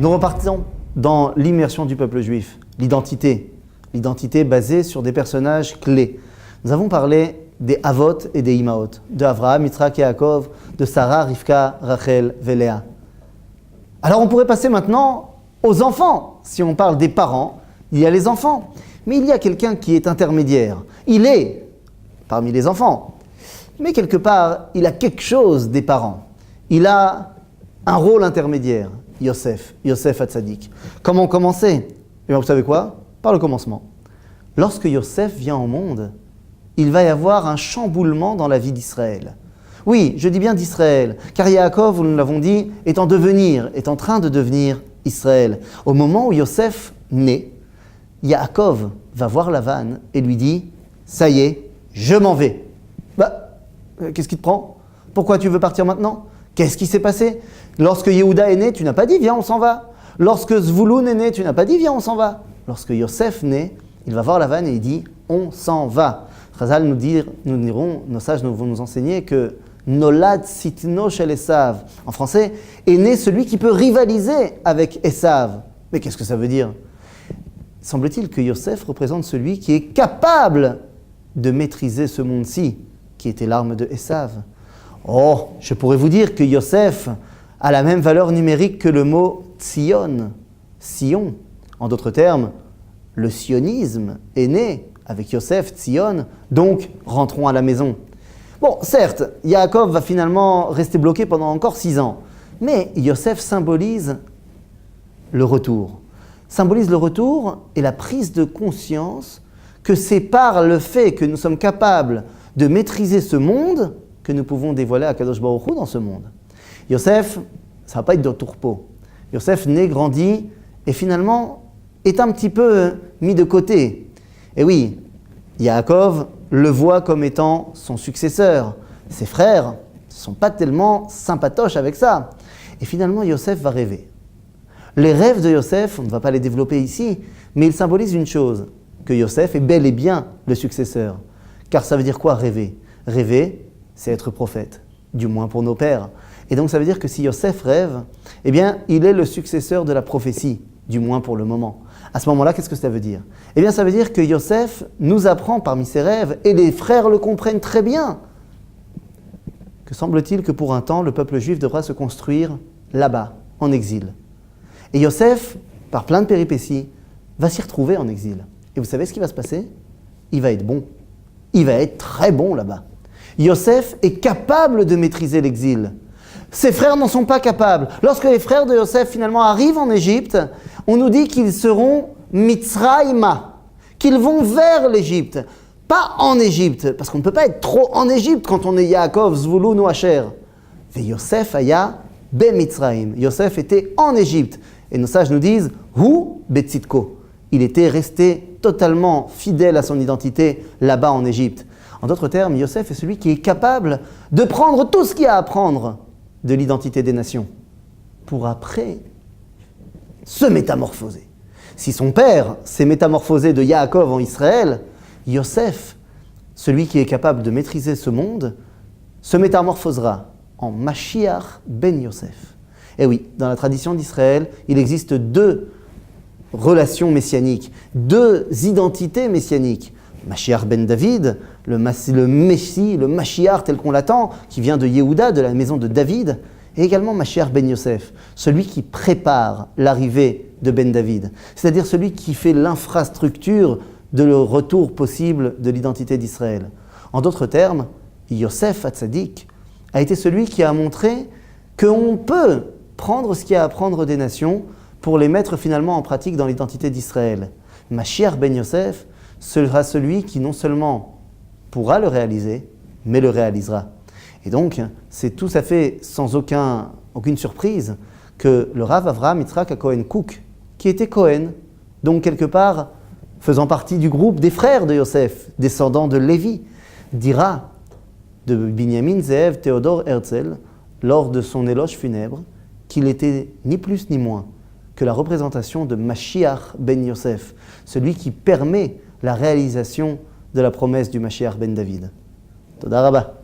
Nous repartons dans l'immersion du peuple juif, l'identité basée sur des personnages clés. Nous avons parlé des Avot et des Imaot, de Avraham, Yitzhak et Yaakov, de Sarah, Rivka, Rachel et Léa. Alors on pourrait passer maintenant aux enfants. Si on parle des parents, il y a les enfants. Mais il y a quelqu'un qui est intermédiaire. Il est parmi les enfants. Mais quelque part, il a quelque chose des parents. Il a un rôle intermédiaire. Yosef Hatzadik. Comment commencer? Eh bien, vous savez quoi? Par le commencement. Lorsque Yosef vient au monde, il va y avoir un chamboulement dans la vie d'Israël. Oui, je dis bien d'Israël, car Yaakov, nous l'avons dit, est en train de devenir Israël. Au moment où Yosef naît, Yaakov va voir Lavan et lui dit « Ça y est, je m'en vais. » Qu'est-ce qui te prend? Pourquoi tu veux partir maintenant? Qu'est-ce qui s'est passé? Lorsque Yehuda est né, tu n'as pas dit « Viens, on s'en va ». Lorsque Zvouloun est né, tu n'as pas dit « Viens, on s'en va ». Lorsque Yosef naît, il va voir Lavan et il dit « On s'en va ». Chazal nos sages vont nous enseigner que Nolad sitno shel Esav, en français, est né celui qui peut rivaliser avec Esav. Mais qu'est-ce que ça veut dire? Semble-t-il que Yosef représente celui qui est capable de maîtriser ce monde-ci, qui était l'arme de Esav. Oh, je pourrais vous dire que Yosef a la même valeur numérique que le mot Tzion, Sion. En d'autres termes, le sionisme est né avec Yosef, Tzion, donc rentrons à la maison. Bon, certes, Yaakov va finalement rester bloqué pendant encore 6 ans, mais Yosef symbolise le retour. Symbolise le retour et la prise de conscience que c'est par le fait que nous sommes capables de maîtriser ce monde que nous pouvons dévoiler à Kadosh Baruch Hu dans ce monde. Yosef, ça ne va pas être de tourpeau. Yosef naît, grandit et finalement est un petit peu mis de côté. Et oui, Yaakov le voit comme étant son successeur. Ses frères ne sont pas tellement sympatoches avec ça. Et finalement, Yosef va rêver. Les rêves de Yosef, on ne va pas les développer ici, mais ils symbolisent une chose, que Yosef est bel et bien le successeur. Car ça veut dire quoi rêver? Rêver, c'est être prophète, du moins pour nos pères. Et donc ça veut dire que si Yosef rêve, eh bien, il est le successeur de la prophétie, du moins pour le moment. À ce moment-là, qu'est-ce que ça veut dire? Eh bien, ça veut dire que Yosef nous apprend parmi ses rêves, et les frères le comprennent très bien, que semble-t-il que pour un temps, le peuple juif devra se construire là-bas, en exil. Et Yosef, par plein de péripéties, va s'y retrouver en exil. Et vous savez ce qui va se passer? Il va être bon. Il va être très bon là-bas. Yosef est capable de maîtriser l'exil. Ses frères n'en sont pas capables. Lorsque les frères de Yosef finalement arrivent en Égypte, on nous dit qu'ils seront Mitzraïma, qu'ils vont vers l'Égypte, pas en Égypte, parce qu'on ne peut pas être trop en Égypte quand on est Yaakov, Zvouloun ou Asher. Et Yosef aya be Mitzraïm. Yosef était en Égypte. Et nos sages nous disent, Hu betzitko. Il était resté totalement fidèle à son identité là-bas en Égypte. En d'autres termes, Yosef est celui qui est capable de prendre tout ce qu'il y a à prendre de l'identité des nations pour après se métamorphoser. Si son père s'est métamorphosé de Yaakov en Israël, Yosef, celui qui est capable de maîtriser ce monde, se métamorphosera en Mashiach ben Yosef. Et oui, dans la tradition d'Israël, il existe 2 relations messianiques, 2 identités messianiques. Mashiach ben David, le Messie, le Mashiach tel qu'on l'attend, qui vient de Yehuda, de la maison de David, et également Mashiach ben Yosef, celui qui prépare l'arrivée de ben David, c'est-à-dire celui qui fait l'infrastructure de le retour possible de l'identité d'Israël. En d'autres termes, Yosef Hatzadik a été celui qui a montré qu'on peut prendre ce qu'il y a à prendre des nations pour les mettre finalement en pratique dans l'identité d'Israël. Mashiach ben Yosef sera celui qui non seulement pourra le réaliser, mais le réalisera. Et donc, c'est tout à fait sans aucune surprise que le Rav Avraham Yitzhak Cohen Cook, qui était Cohen, donc quelque part faisant partie du groupe des frères de Yosef, descendants de Lévi, dira de Binyamin Zeev Théodore Herzl, lors de son éloge funèbre, qu'il était ni plus ni moins que la représentation de Mashiach ben Yosef, celui qui permet la réalisation de la promesse du Mashiach ben David. Toda Rabba.